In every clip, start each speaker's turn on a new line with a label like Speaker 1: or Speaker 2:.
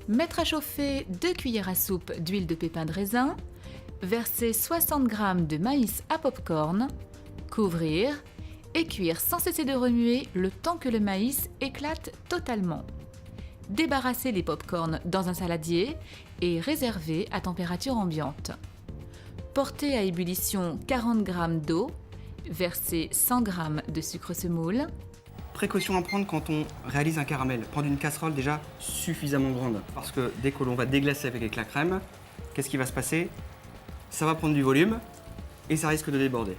Speaker 1: Mettre à chauffer 2 cuillères à soupe d'huile de pépins de raisin, verser 60 g de maïs à pop-corn, couvrir et cuire sans cesser de remuer le temps que le maïs éclate totalement. Débarrasser les pop-corns dans un saladier et réserver à température ambiante. Porter à ébullition 40 g d'eau, verser 100 g de sucre semoule.
Speaker 2: Précaution à prendre quand on réalise un caramel. Prendre une casserole déjà suffisamment grande. Parce que dès que l'on va déglacer avec la crème, qu'est-ce qui va se passer? Ça va prendre du volume et ça risque de déborder.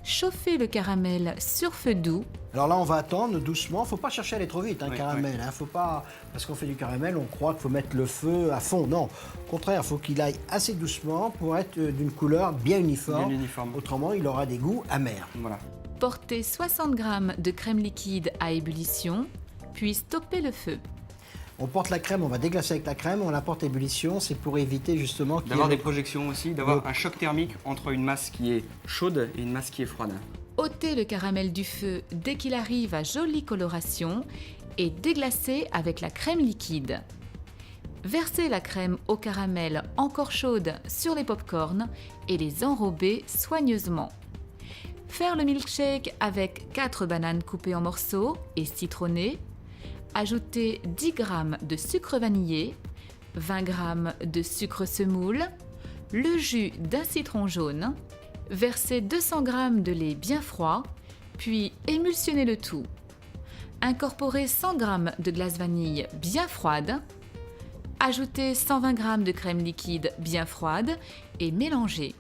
Speaker 1: Chauffer le caramel sur feu doux.
Speaker 3: Alors là, on va attendre doucement. Faut pas chercher à aller trop vite,
Speaker 2: Oui,
Speaker 3: caramel. Faut pas, parce qu'on fait du caramel, on croit qu'il faut mettre le feu à fond. Non, au contraire, il faut qu'il aille assez doucement pour être d'une couleur bien uniforme.
Speaker 2: Bien uniforme.
Speaker 3: Autrement, il aura des goûts amers.
Speaker 2: Voilà.
Speaker 1: Porter 60 g de crème liquide à ébullition, puis stopper le feu.
Speaker 3: On porte la crème, on va déglacer avec la crème, on la porte à ébullition. C'est pour éviter justement qu'il y
Speaker 2: D'avoir
Speaker 3: ait
Speaker 2: des projections aussi, d'avoir un choc thermique entre une masse qui est chaude et une masse qui est froide.
Speaker 1: Ôter le caramel du feu dès qu'il arrive à jolie coloration et déglacer avec la crème liquide. Verser la crème au caramel encore chaude sur les pop-corns et les enrober soigneusement. Faire le milkshake avec 4 bananes coupées en morceaux et citronnées. Ajouter 10 g de sucre vanillé, 20 g de sucre semoule, le jus d'un citron jaune, verser 200 g de lait bien froid, puis émulsionner le tout. Incorporer 100 g de glace vanille bien froide, ajouter 120 g de crème liquide bien froide et mélanger.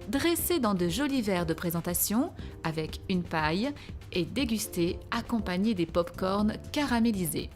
Speaker 1: Dresser dans de jolis verres de présentation avec une paille et déguster accompagné des pop-corns caramélisés.